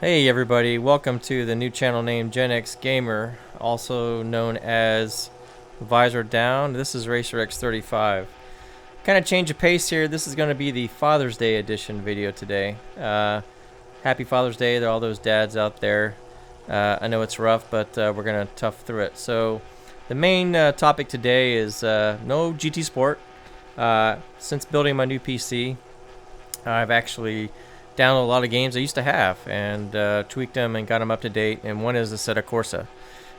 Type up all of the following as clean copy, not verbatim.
Hey everybody, welcome to the new channel named Gen X Gamer, also known as Visor Down. This is Racer X35. Kind of change of pace here. This is going to be the Father's Day edition video today. Happy Father's Day to all those dads out there. I know it's rough, but we're going to tough through it. So the main topic today is no GT Sport. Since building my new PC, I've actually downloaded a lot of games I used to have and tweaked them and got them up to date, and one is the Assetto Corsa.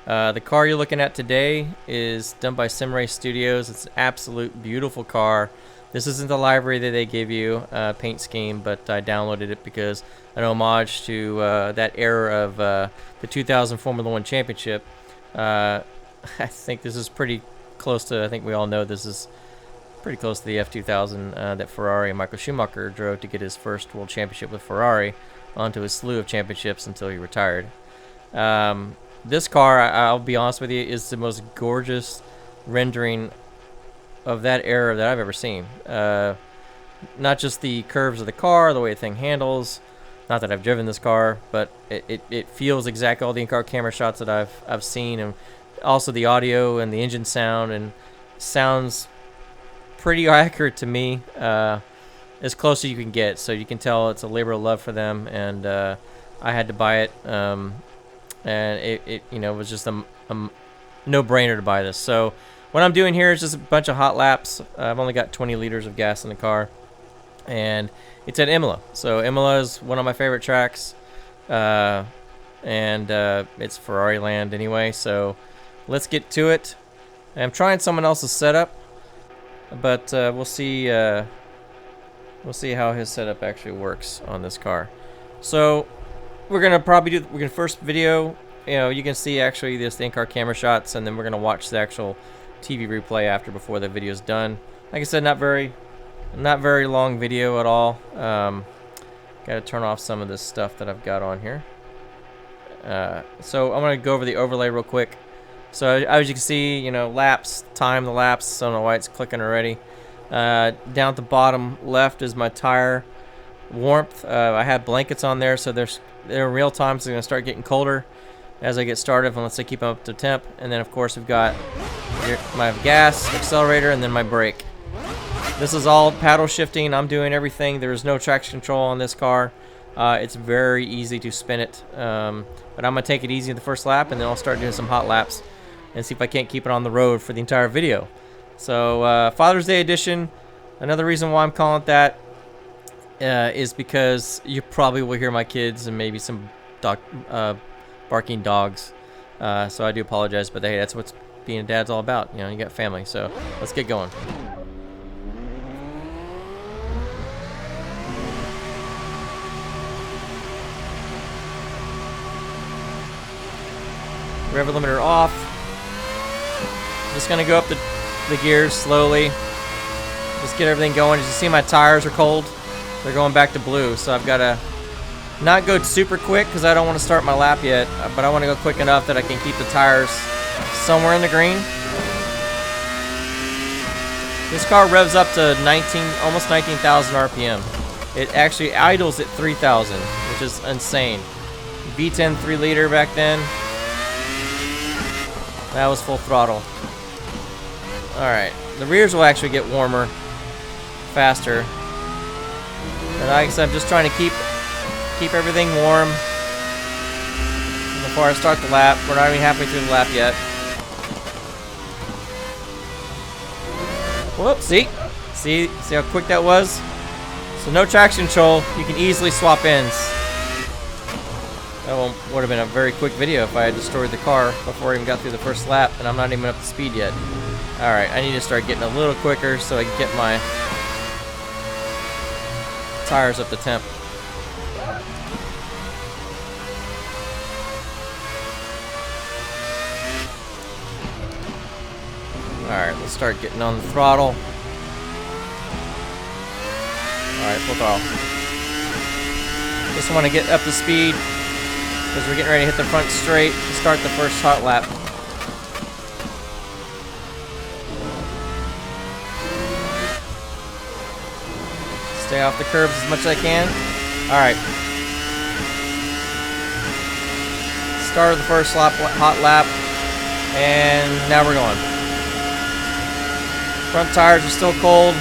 The car you're looking at today is done by Simrace Studios. It's an absolute beautiful car. This isn't the library that they give you, paint scheme, but I downloaded it because an homage to that era of the 2000 Formula One Championship. I think this is pretty close to, I think we all know this is pretty close to the F2000 that Ferrari and Michael Schumacher drove to get his first world championship with Ferrari onto his slew of championships until he retired. This car, I'll be honest with you, is the most gorgeous rendering of that era that I've ever seen. Not just the curves of the car, the way the thing handles. Not that I've driven this car, but it feels exactly all the in-car camera shots that I've seen, and also the audio and the engine sound, and sounds pretty accurate to me, as close as you can get. So you can tell it's a labor of love for them, and I had to buy it, and it was just a no-brainer to buy this. So what I'm doing here is just a bunch of hot laps. I've only got 20 liters of gas in the car, and it's at Imola. So Imola is one of my favorite tracks, and it's Ferrari land anyway. So let's get to it. I'm trying someone else's setup, but we'll see how his setup actually works on this car. So we're gonna first video. You can see actually this in-car camera shots, and then we're gonna watch the actual TV replay after, before the video's done. Like I said, not very long video at all. Got to turn off some of this stuff that I've got on here. So I'm gonna go over the overlay real quick. So as you can see, laps, time the laps. So I don't know why it's clicking already. Down at the bottom left is my tire warmth. I had blankets on there, so they're in real time, so they're gonna start getting colder as I get started, unless I keep them up to temp. And then of course we've got my gas, accelerator, and then my brake. This is all paddle shifting. I'm doing everything. There is no traction control on this car. It's very easy to spin it, but I'm gonna take it easy in the first lap, and then I'll start doing some hot laps and see if I can't keep it on the road for the entire video. So Father's Day edition. Another reason why I'm calling it that is because you probably will hear my kids and maybe some barking dogs. So I do apologize, but hey, that's what being a dad's all about. You got family. So let's get going. Rev limiter off. Just gonna go up the gears slowly. Just get everything going. As you see, my tires are cold. They're going back to blue, so I've got to not go super quick because I don't want to start my lap yet, but I want to go quick enough that I can keep the tires somewhere in the green. This car revs up to almost 19,000 RPM. It actually idles at 3,000, which is insane. V10 3 liter back then. That was full throttle. Alright, the rears will actually get warmer faster. And like I said, I'm just trying to keep everything warm before I start the lap. We're not even halfway through the lap yet. Whoop, see how quick that was? So no traction control, you can easily swap ends. That would have been a very quick video if I had destroyed the car before I even got through the first lap, and I'm not even up to speed yet. Alright, I need to start getting a little quicker so I can get my tires up to temp. Alright, let's start getting on the throttle. Alright, full throttle. Just want to get up to speed because we're getting ready to hit the front straight to start the first hot lap. Stay off the curbs as much as I can. Alright. Started the first hot lap, and now we're going. Front tires are still cold.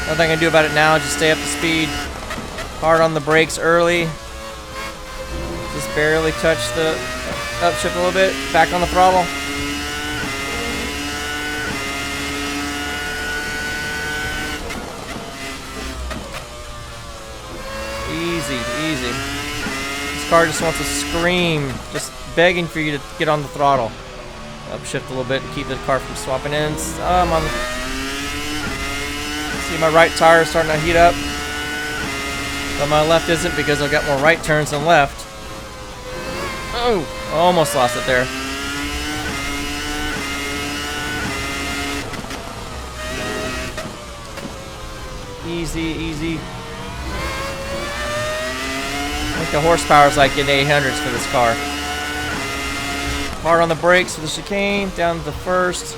Nothing I can do about it now. Just stay up to speed. Hard on the brakes early. Just barely touch the upshift a little bit. Back on the throttle. Easy, easy. This car just wants to scream, just begging for you to get on the throttle. Upshift a little bit to keep the car from swapping ends. I'm on the... See, my right tire is starting to heat up. But my left isn't because I've got more right turns than left. Oh, almost lost it there. Easy, easy. I think the horsepower is like in 800s for this car. Hard on the brakes for the chicane, down to the first.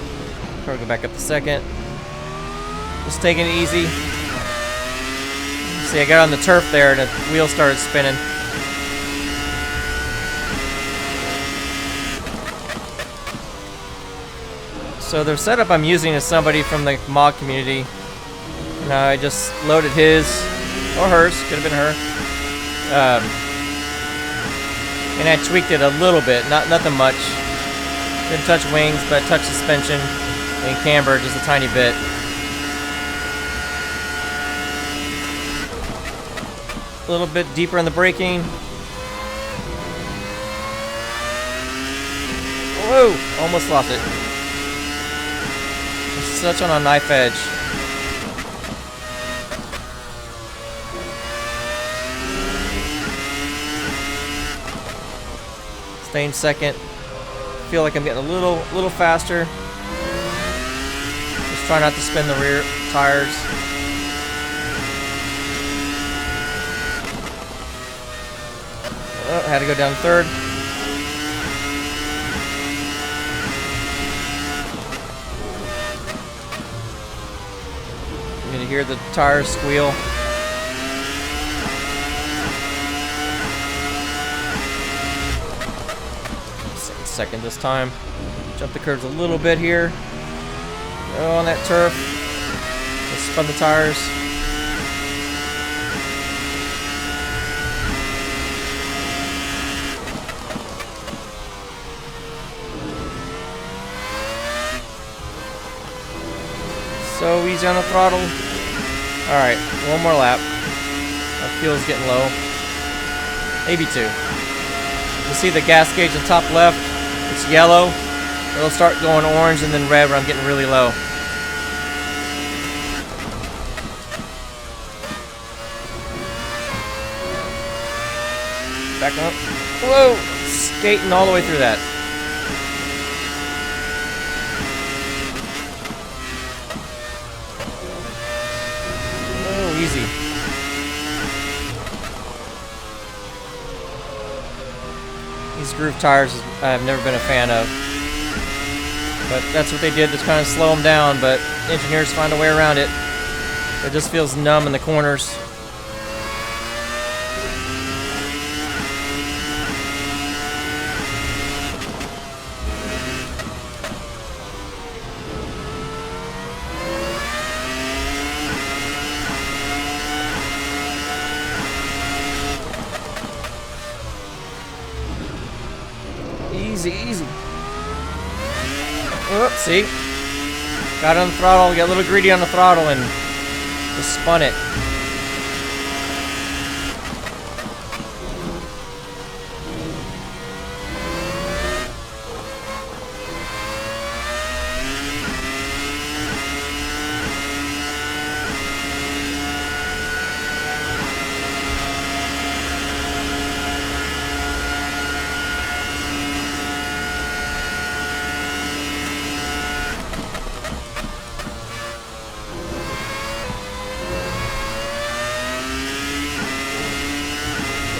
Probably go back up to second. Just taking it easy. See, I got on the turf there and the wheel started spinning. So the setup I'm using is somebody from the mod community. And I just loaded his, or hers, could have been her. And I tweaked it a little bit, nothing much. Didn't touch wings, but I touched suspension and camber just a tiny bit. A little bit deeper in the braking. Whoa! Almost lost it. It's such on a knife edge. Staying second. Feel like I'm getting a little faster. Just try not to spin the rear tires. Oh, had to go down third. You're gonna hear the tires squeal. Second this time. Jump the curves a little bit here. Oh, on that turf. Just spun the tires. So easy on the throttle. Alright, one more lap. My fuel's getting low. Maybe two. You see the gas gauge in the top left? It's yellow. It'll start going orange and then red when I'm getting really low. Back up. Whoa! Skating all the way through that. Oh, easy. These groove tires I've never been a fan of. But that's what they did to kind of slow them down, but engineers find a way around it. It just feels numb in the corners. Easy, easy. Oh, see? Got on the throttle, got a little greedy on the throttle and just spun it.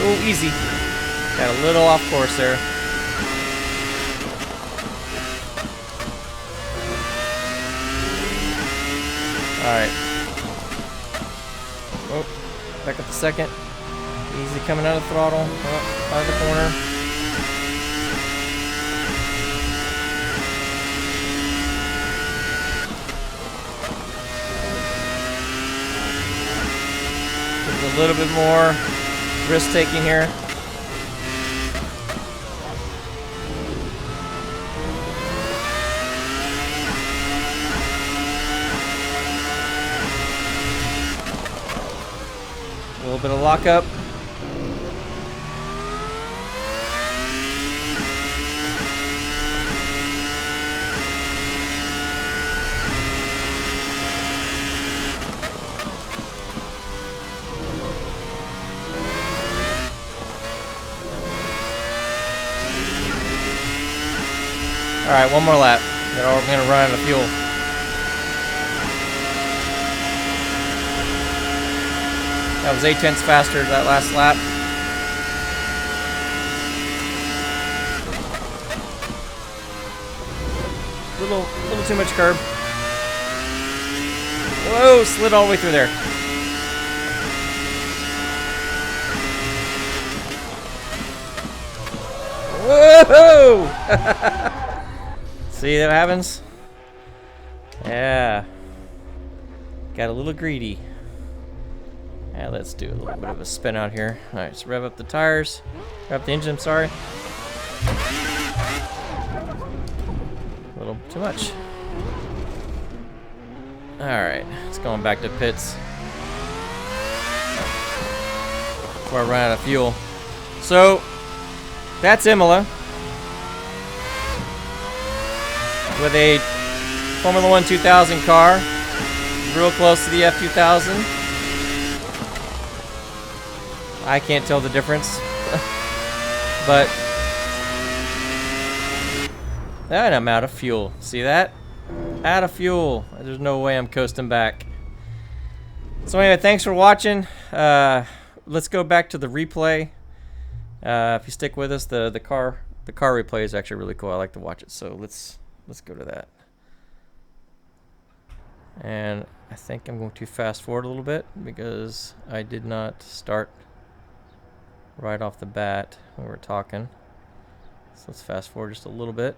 Oh, easy. Got a little off course there. Alright. Oh, back up the second. Easy coming out of the throttle. Oh, out of the corner. a little bit more risk-taking here. A little bit of lockup. Alright, one more lap. Then we're going to run out of fuel. That was 8/10 faster that last lap. Little too much curb. Whoa, slid all the way through there. Whoa! See that happens? Yeah. Got a little greedy. Yeah, let's do a little bit of a spin out here. Alright, let's rev up the tires. Rev up the engine, I'm sorry. A little too much. Alright, it's going back to pits. Before I run out of fuel. So, that's Imola. With a Formula 1 2000 car. Real close to the F2000. I can't tell the difference. But and I'm out of fuel. See that? Out of fuel. There's no way I'm coasting back. So anyway, thanks for watching. Let's go back to the replay. If you stick with us, the car replay is actually really cool. I like to watch it. So let's go to that. And I think I'm going to fast forward a little bit because I did not start right off the bat when we were talking. So let's fast forward just a little bit.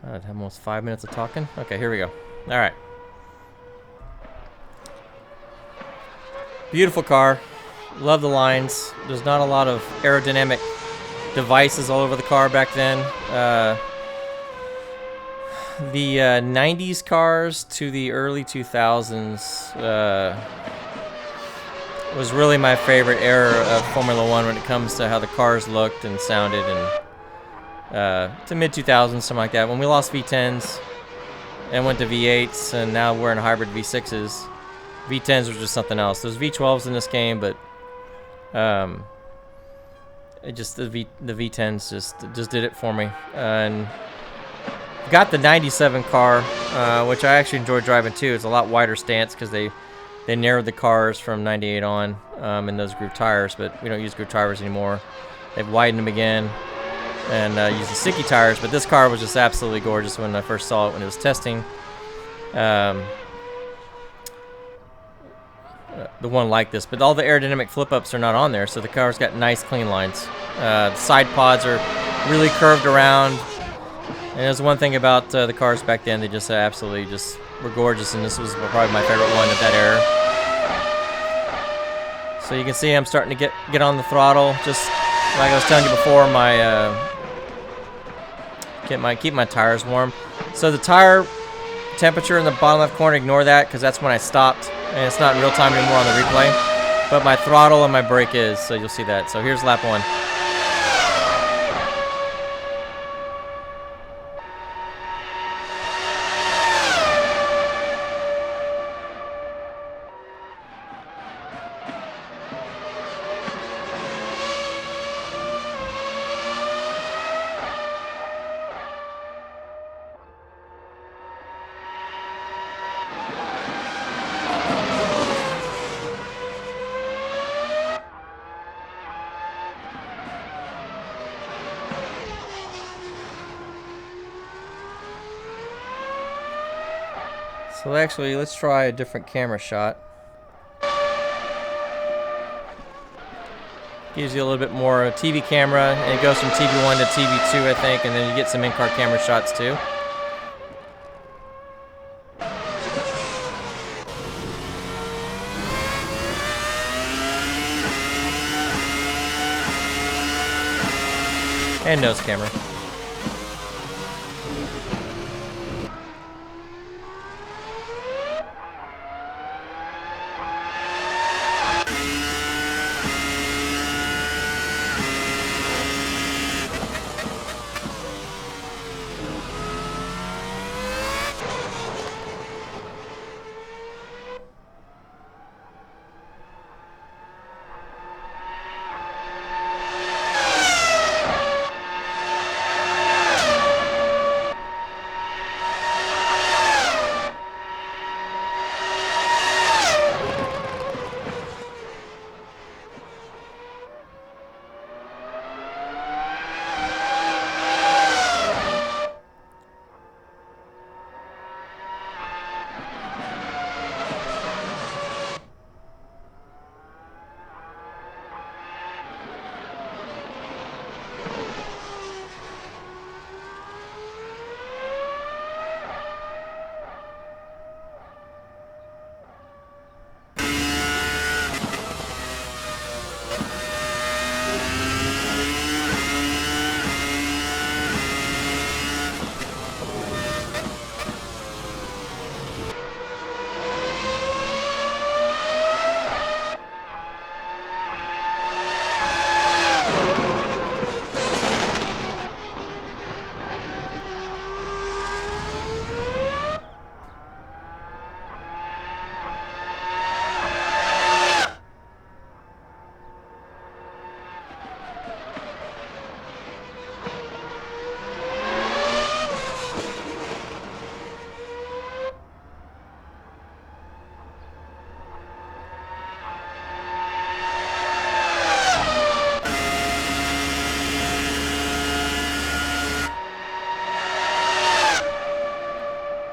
I'd have almost 5 minutes of talking. Okay, here we go. All right. Beautiful car. Love the lines. There's not a lot of aerodynamic devices all over the car back then. The 90s cars to the early 2000s was really my favorite era of Formula 1 when it comes to how the cars looked and sounded, and to mid-2000s, something like that. When we lost V10s and went to V8s, and now we're in hybrid V6s, V10s was just something else. There's V12s in this game, but it just the V10s just did it for me. And got the 97 car, which I actually enjoyed driving too. It's a lot wider stance because they narrowed the cars from 98 on in those groove tires, but we don't use groove tires anymore. They've widened them again and use the sticky tires, but this car was just absolutely gorgeous when I first saw it when it was testing. The one like this, but all the aerodynamic flip-ups are not on there, so the car's got nice clean lines. The side pods are really curved around. And there's one thing about the cars back then, they just absolutely just were gorgeous, and this was probably my favorite one of that era. So you can see I'm starting to get on the throttle, just like I was telling you before, keep my tires warm. So the tire temperature in the bottom left corner, ignore that because that's when I stopped, and it's not in real time anymore on the replay. But my throttle and my brake is, so you'll see that. So here's lap 1. So actually, let's try a different camera shot. Gives you a little bit more TV camera, and it goes from TV1 to TV2, I think, and then you get some in-car camera shots too. And nose camera.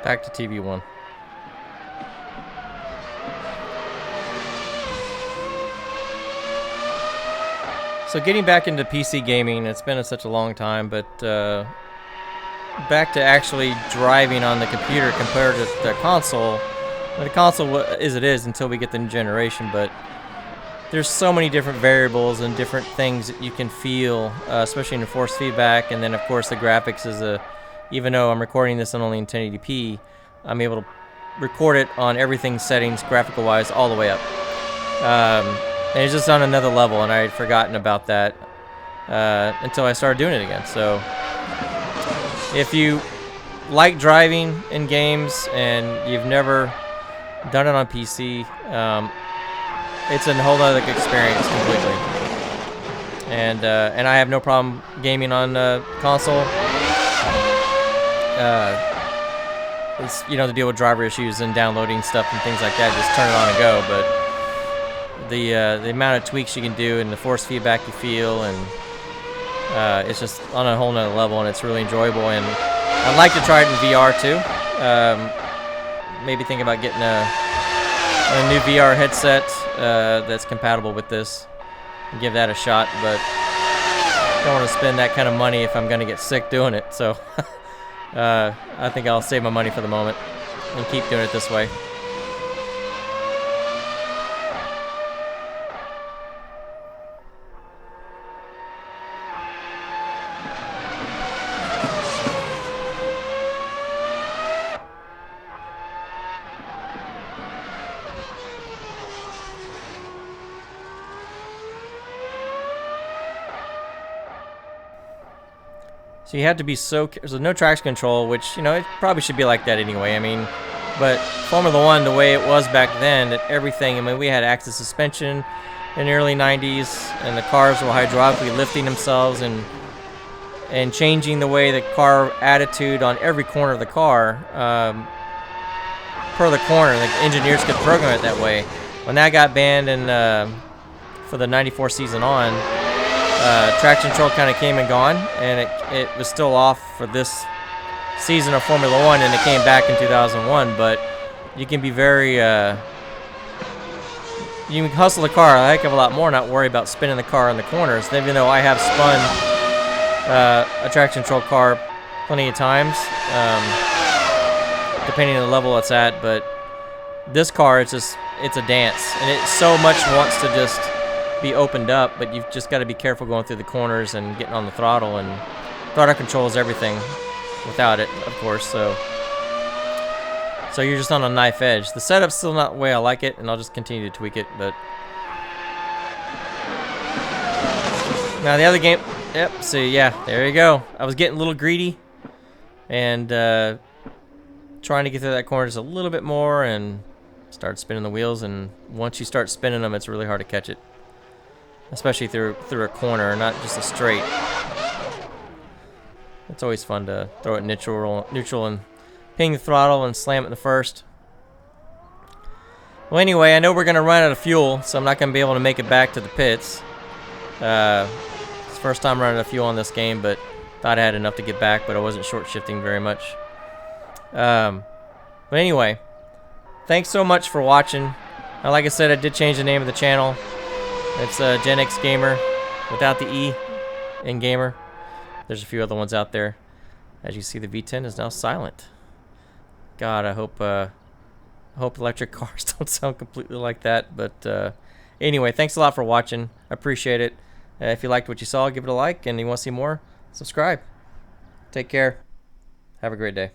Back to TV1. So getting back into PC gaming, it's been such a long time, but back to actually driving on the computer compared to the console. The console is it is until we get the new generation, but there's so many different variables and different things that you can feel, especially in the force feedback, and then of course the graphics is a. Even though I'm recording this on only in 1080p, I'm able to record it on everything settings, graphical-wise, all the way up. And it's just on another level, and I had forgotten about that until I started doing it again. So, if you like driving in games and you've never done it on PC, it's a whole other experience completely. And I have no problem gaming on console. It's, you know, to deal with driver issues and downloading stuff and things like that, just turn it on and go. But the amount of tweaks you can do and the force feedback you feel, and it's just on a whole nother level, and it's really enjoyable. And I'd like to try it in VR too. Maybe think about getting a new VR headset that's compatible with this and give that a shot, but don't want to spend that kind of money if I'm going to get sick doing it. So I think I'll save my money for the moment and keep doing it this way. So you have to be so. There's no traction control, which, you know, it probably should be like that anyway. I mean, but Formula One, the way it was back then, that everything. I mean, we had active suspension in the early '90s, and the cars were hydraulically lifting themselves and changing the way the car attitude on every corner of the car per the corner. The engineers could program it that way. When that got banned and for the '94 season on. Traction control kind of came and gone, and it was still off for this season of Formula One, and it came back in 2001. But you can be very, you can hustle the car a heck of a lot more, not worry about spinning the car in the corners. Even though I have spun a traction control car plenty of times, depending on the level it's at. But this car, it's a dance, and it so much wants to just be opened up, but you've just got to be careful going through the corners and getting on the throttle, and throttle controls everything without it, of course, so you're just on a knife edge. The setup's still not the way I like it, and I'll just continue to tweak it, but now the other game, yep, see, yeah, there you go. I was getting a little greedy and trying to get through that corner just a little bit more and start spinning the wheels, and once you start spinning them, it's really hard to catch it, especially through a corner, not just a straight. It's always fun to throw it neutral and ping the throttle and slam it in the first. Well, anyway, I know we're going to run out of fuel, so I'm not going to be able to make it back to the pits. It's the first time running out of fuel on this game, but thought I had enough to get back, but I wasn't short shifting very much. But anyway, thanks so much for watching. Like I said, I did change the name of the channel. It's Gen X Gamer without the E in Gamer. There's a few other ones out there. As you see, the V10 is now silent. God, I hope electric cars don't sound completely like that. But anyway, thanks a lot for watching. I appreciate it. If you liked what you saw, give it a like, and you want to see more, subscribe. Take care. Have a great day.